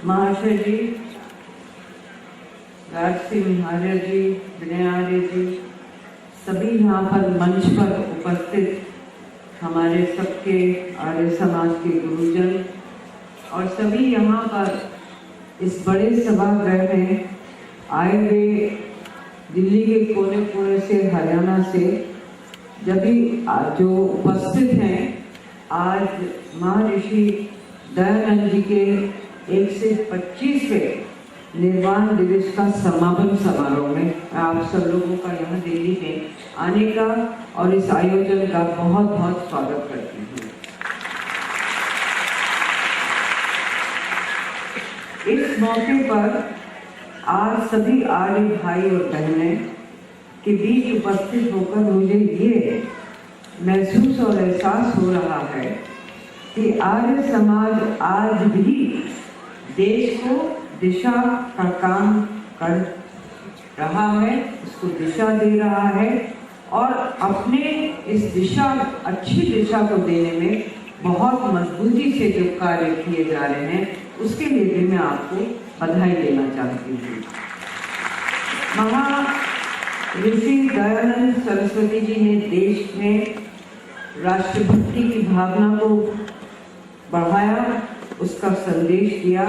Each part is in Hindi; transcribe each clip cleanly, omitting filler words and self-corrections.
महाशय जी, राज सिंह आर्य जी, विनय आर्य जी, सभी यहाँ पर मंच पर उपस्थित हमारे सबके आर्य समाज के गुरुजन और सभी यहाँ पर इस बड़े सभागृह में आए हुए दिल्ली के कोने कोने से, हरियाणा से, जब भी जो उपस्थित हैं आज महर्षि दयानंद जी के 125वें निर्वाण दिवस का समापन समारोह में आप सब लोगों का यहाँ दिल्ली में आने का और इस आयोजन का बहुत बहुत स्वागत करती हूँ। इस मौके पर आज सभी आर्य भाई और बहनें के बीच उपस्थित होकर मुझे ये महसूस और एहसास हो रहा है कि आर्य समाज आज भी देश को दिशा का काम कर रहा है, उसको दिशा दे रहा है और अपने इस दिशा, अच्छी दिशा को देने में बहुत मजबूती से जो कार्य किए जा रहे हैं उसके लिए भी मैं आपको बधाई देना चाहती हूँ। महर्षि दयानंद सरस्वती जी ने देश में राष्ट्रभक्ति की भावना को बढ़ाया, उसका संदेश दिया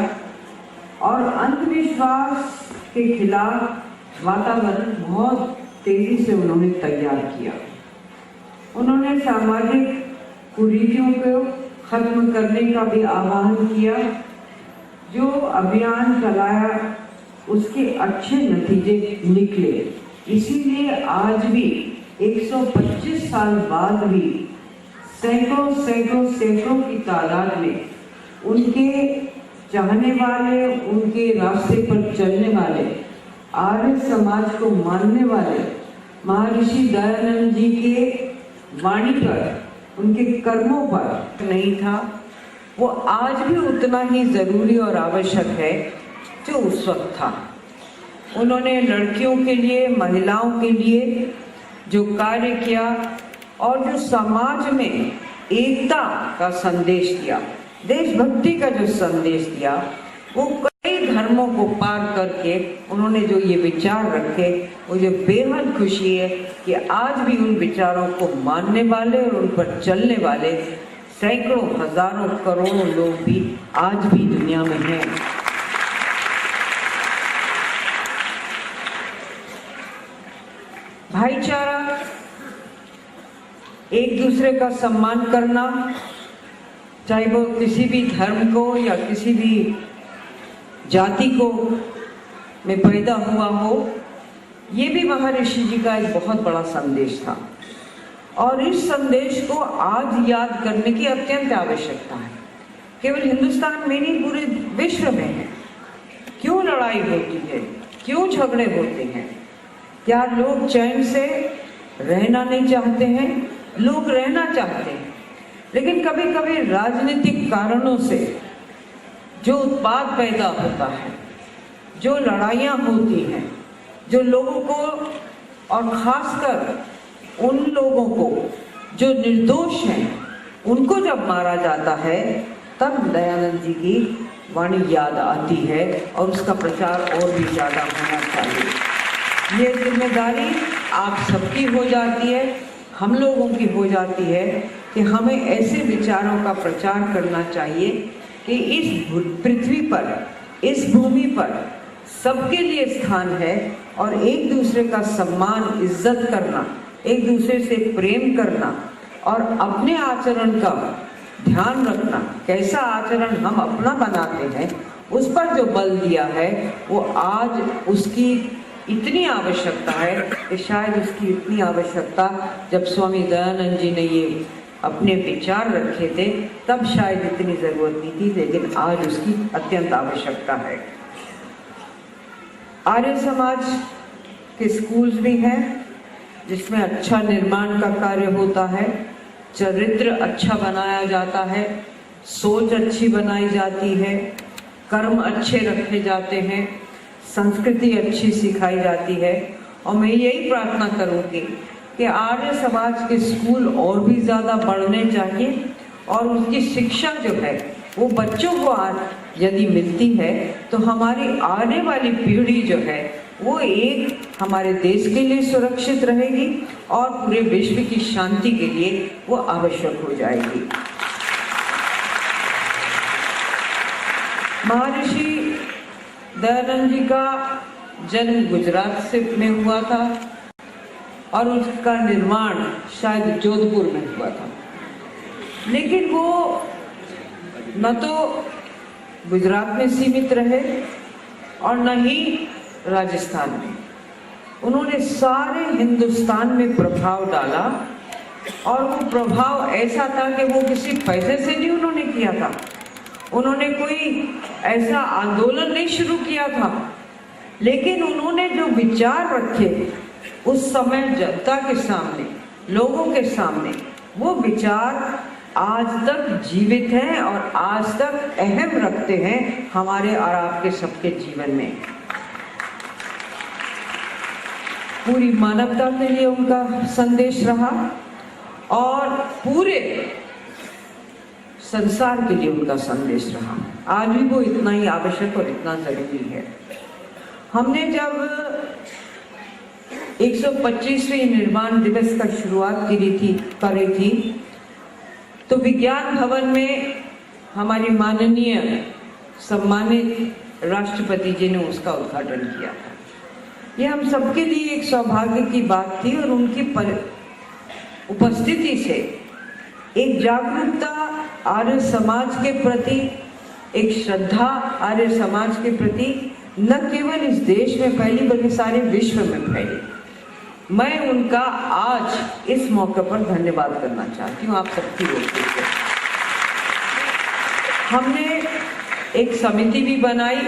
और अंधविश्वास के खिलाफ वातावरण बहुत तेजी से उन्होंने तैयार किया। उन्होंने सामाजिक कुरीतियों को खत्म करने का भी आह्वान किया। जो अभियान चलाया उसके अच्छे नतीजे निकले, इसीलिए आज भी 125 साल बाद भी सैकड़ों की तादाद में उनके चाहने वाले, उनके रास्ते पर चलने वाले, आर्य समाज को मानने वाले महर्षि दयानंद जी के वाणी पर, उनके कर्मों पर नहीं था, वो आज भी उतना ही जरूरी और आवश्यक है जो उस वक्त था। उन्होंने लड़कियों के लिए, महिलाओं के लिए जो कार्य किया और जो समाज में एकता का संदेश दिया, देशभक्ति का जो संदेश दिया, वो कई धर्मों को पार करके उन्होंने जो ये विचार रखे, मुझे बेहद खुशी है कि आज भी उन विचारों को मानने वाले और उन पर चलने वाले सैकड़ों, हजारों, करोड़ों लोग भी आज भी दुनिया में हैं। भाईचारा, एक दूसरे का सम्मान करना, चाहे वो किसी भी धर्म को या किसी भी जाति को में पैदा हुआ हो, ये भी महर्षि जी का एक बहुत बड़ा संदेश था और इस संदेश को आज याद करने की अत्यंत आवश्यकता है। केवल हिंदुस्तान में नहीं, पूरे विश्व में है। क्यों लड़ाई होती है, क्यों झगड़े होते हैं? क्या लोग चैन से रहना नहीं चाहते हैं? लोग रहना चाहते हैं, लेकिन कभी कभी राजनीतिक कारणों से जो उत्पाद पैदा होता है, जो लड़ाइयाँ होती हैं, जो लोगों को और खासकर उन लोगों को जो निर्दोष हैं उनको जब मारा जाता है, तब दयानंद जी की वाणी याद आती है और उसका प्रचार और भी ज़्यादा होना चाहिए। ये जिम्मेदारी आप सबकी हो जाती है, हम लोगों की हो जाती है कि हमें ऐसे विचारों का प्रचार करना चाहिए कि इस पृथ्वी पर, इस भूमि पर सबके लिए स्थान है और एक दूसरे का सम्मान, इज्जत करना, एक दूसरे से प्रेम करना और अपने आचरण का ध्यान रखना, कैसा आचरण हम अपना बनाते हैं, उस पर जो बल दिया है वो आज उसकी इतनी आवश्यकता है कि शायद उसकी इतनी आवश्यकता जब स्वामी दयानंद जी ने ये अपने विचार रखे थे तब शायद इतनी ज़रूरत नहीं थी, लेकिन आज उसकी अत्यंत आवश्यकता है। आर्य समाज के स्कूल्स भी हैं जिसमें अच्छा निर्माण का कार्य होता है, चरित्र अच्छा बनाया जाता है, सोच अच्छी बनाई जाती है, कर्म अच्छे रखे जाते हैं, संस्कृति अच्छी सिखाई जाती है। और मैं यही प्रार्थना करूँगी कि आर्य समाज के स्कूल और भी ज़्यादा बढ़ने चाहिए और उसकी शिक्षा जो है वो बच्चों को आज यदि मिलती है तो हमारी आने वाली पीढ़ी जो है वो एक हमारे देश के लिए सुरक्षित रहेगी और पूरे विश्व की शांति के लिए वो आवश्यक हो जाएगी। महर्षि दयानंद जी का जन्म गुजरात में हुआ था और उसका निर्माण शायद जोधपुर में हुआ था, लेकिन वो न तो गुजरात में सीमित रहे और न ही राजस्थान में। उन्होंने सारे हिंदुस्तान में प्रभाव डाला और वो प्रभाव ऐसा था कि वो किसी पैसे से नहीं उन्होंने किया था। उन्होंने कोई ऐसा आंदोलन नहीं शुरू किया था, लेकिन उन्होंने जो विचार रखे उस समय जनता के सामने, लोगों के सामने, वो विचार आज तक जीवित हैं और आज तक अहम रखते हैं हमारे और आपके सबके जीवन में। पूरी मानवता के लिए उनका संदेश रहा और पूरे संसार के लिए उनका संदेश रहा। आज भी वो इतना ही आवश्यक और इतना जरूरी है। हमने जब 125वें निर्माण दिवस का शुरुआत करी थी तो विज्ञान भवन में हमारी माननीय सम्मानित राष्ट्रपति जी ने उसका उद्घाटन किया था। ये हम सबके लिए एक सौभाग्य की बात थी और उनकी उपस्थिति से एक जागरूकता आर्य समाज के प्रति, एक श्रद्धा आर्य समाज के प्रति न केवल इस देश में फैली बल्कि सारे विश्व में फैली। मैं उनका आज इस मौके पर धन्यवाद करना चाहती हूँ आप सबकी ओर से। हमने एक समिति भी बनाई।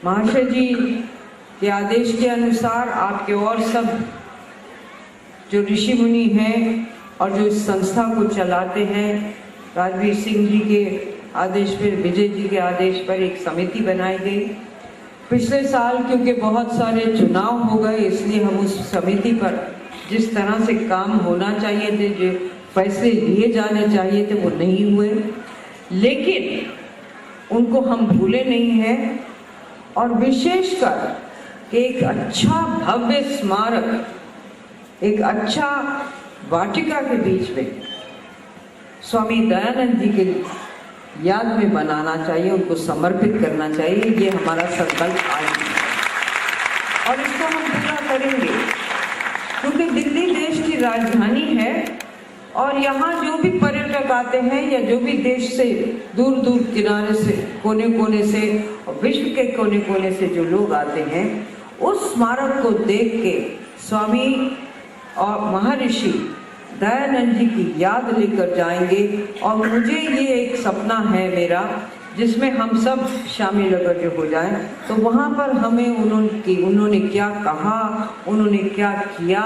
महाशय जी के आदेश के अनुसार आपके और सब जो ऋषि मुनि हैं और जो इस संस्था को चलाते हैं, राजवीर सिंह जी के आदेश पर, विजय जी के आदेश पर एक समिति बनाई गई। पिछले साल क्योंकि बहुत सारे चुनाव हो गए, इसलिए हम उस समिति पर जिस तरह से काम होना चाहिए थे, जो फैसले लिए जाने चाहिए थे, वो नहीं हुए, लेकिन उनको हम भूले नहीं हैं। और विशेषकर एक अच्छा भव्य स्मारक, एक अच्छा वाटिका के बीच में स्वामी दयानंद जी के याद में बनाना चाहिए, उनको समर्पित करना चाहिए। ये हमारा संकल्प आज है और इसको हम पूरा करेंगे, क्योंकि दिल्ली देश की राजधानी है और यहाँ जो भी पर्यटक आते हैं या जो भी देश से दूर दूर किनारे से, कोने कोने से और विश्व के कोने कोने से जो लोग आते हैं, उस स्मारक को देख के स्वामी और महर्षि दयानंद जी की याद लेकर जाएंगे। और मुझे ये एक सपना है मेरा, जिसमें हम सब शामिल अगर जो हो जाएं, तो वहाँ पर हमें उन्होंने क्या कहा, उन्होंने क्या किया,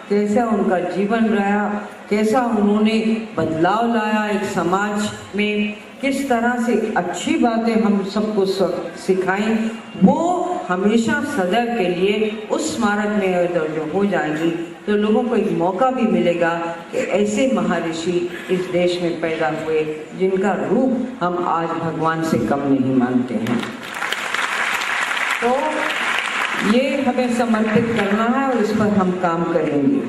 कैसा उनका जीवन रहा, कैसा उन्होंने बदलाव लाया एक समाज में, किस तरह से अच्छी बातें हम सबको सिखाएं, वो हमेशा सदैव के लिए उस स्मारक में अगर जो हो जाएंगी तो लोगों को एक मौका भी मिलेगा कि ऐसे महर्षि इस देश में पैदा हुए जिनका रूप हम आज भगवान से कम नहीं मानते हैं। तो ये हमें समर्पित करना है और इस पर हम काम करेंगे।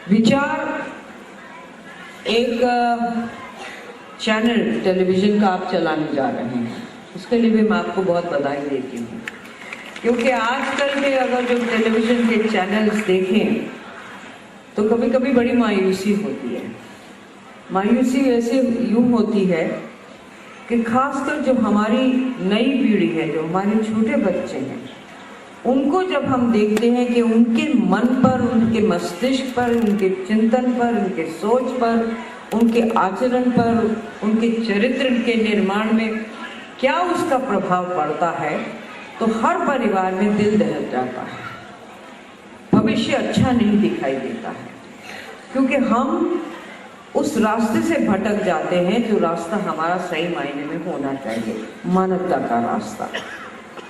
विचार एक चैनल टेलीविजन का आप चलाने जा रहे हैं, उसके लिए भी मैं आपको बहुत बधाई देती हूँ, क्योंकि आजकल के अगर जो टेलीविजन के चैनल्स देखें तो कभी कभी बड़ी मायूसी होती है। मायूसी ऐसे यूँ होती है कि खासकर जो हमारी नई पीढ़ी है, जो हमारे छोटे बच्चे हैं, उनको जब हम देखते हैं कि उनके मन पर, उनके मस्तिष्क पर, उनके चिंतन पर, उनके सोच पर, उनके आचरण पर, उनके चरित्र के निर्माण में क्या उसका प्रभाव पड़ता है, तो हर परिवार में दिल दहल जाता है, भविष्य अच्छा नहीं दिखाई देता है, क्योंकि हम उस रास्ते से भटक जाते हैं जो रास्ता हमारा सही मायने में होना चाहिए। मानवता का रास्ता,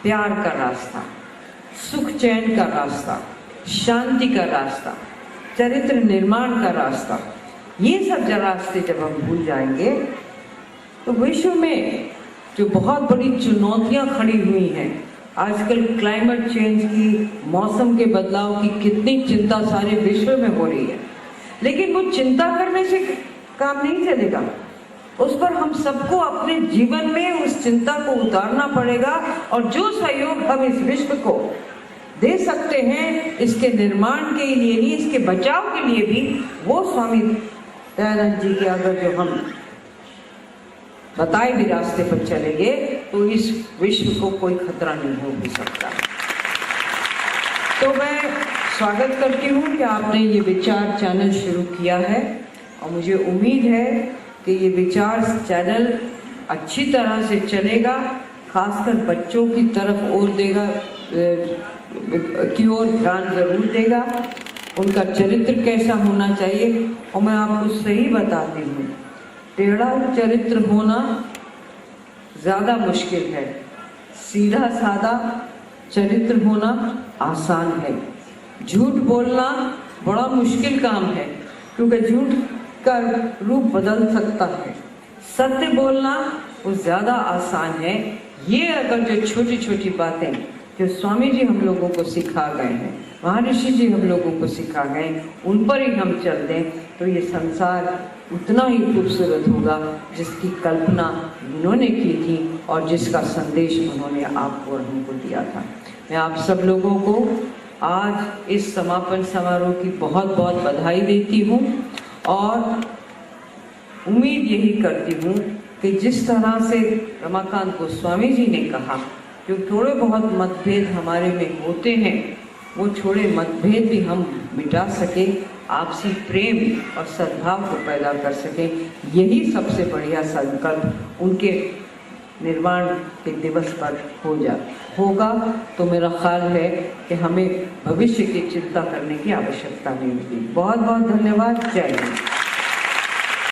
प्यार का रास्ता, सुख चैन का रास्ता, शांति का रास्ता, चरित्र निर्माण का रास्ता, ये सब जरा रास्ते जब हम भूल जाएंगे तो विश्व में जो बहुत बड़ी चुनौतियां खड़ी हुई हैं, आजकल क्लाइमेट चेंज की, मौसम के बदलाव की कितनी चिंता सारे विश्व में हो रही है, लेकिन वो चिंता करने से काम नहीं चलेगा। उस पर हम सबको अपने जीवन में उस चिंता को उतारना पड़ेगा और जो सहयोग हम इस विश्व को दे सकते हैं इसके निर्माण के लिए ही, इसके बचाव के लिए भी, वो स्वामी दयानंद जी के अगर जो हम बताए भी रास्ते पर चलेंगे तो इस विश्व को कोई खतरा नहीं हो भी सकता। तो मैं स्वागत करती हूँ कि आपने ये विचार चैनल शुरू किया है और मुझे उम्मीद है कि ये विचार चैनल अच्छी तरह से चलेगा, खासकर बच्चों की तरफ ओर देगा की ओर ध्यान जरूर देगा, उनका चरित्र कैसा होना चाहिए। और मैं आपको सही बताती हूँ, टेढ़ा चरित्र होना ज़्यादा मुश्किल है, सीधा साधा चरित्र होना आसान है। झूठ बोलना बड़ा मुश्किल काम है क्योंकि झूठ का रूप बदल सकता है। सत्य बोलना वो ज़्यादा आसान है। ये अगर जो छोटी छोटी बातें जो स्वामी जी हम लोगों को सिखा गए हैं, महर्षि जी हम लोगों को सिखा गए, उन पर ही हम चल दें तो ये संसार उतना ही खूबसूरत होगा जिसकी कल्पना उन्होंने की थी और जिसका संदेश उन्होंने आपको और हमको दिया था। मैं आप सब लोगों को आज इस समापन समारोह की बहुत बहुत बधाई देती हूँ और उम्मीद यही करती हूँ कि जिस तरह से रमाकांत गोस्वामी जी ने कहा, जो थोड़े बहुत मतभेद हमारे में होते हैं वो थोड़े मतभेद भी हम मिटा सकें, आपसी प्रेम और सद्भाव को पैदा कर सकें, यही सबसे बढ़िया संकल्प उनके निर्माण के दिवस पर होगा। तो मेरा ख्याल है कि हमें भविष्य की चिंता करने की आवश्यकता नहीं होगी। बहुत बहुत धन्यवाद। जय हिंद।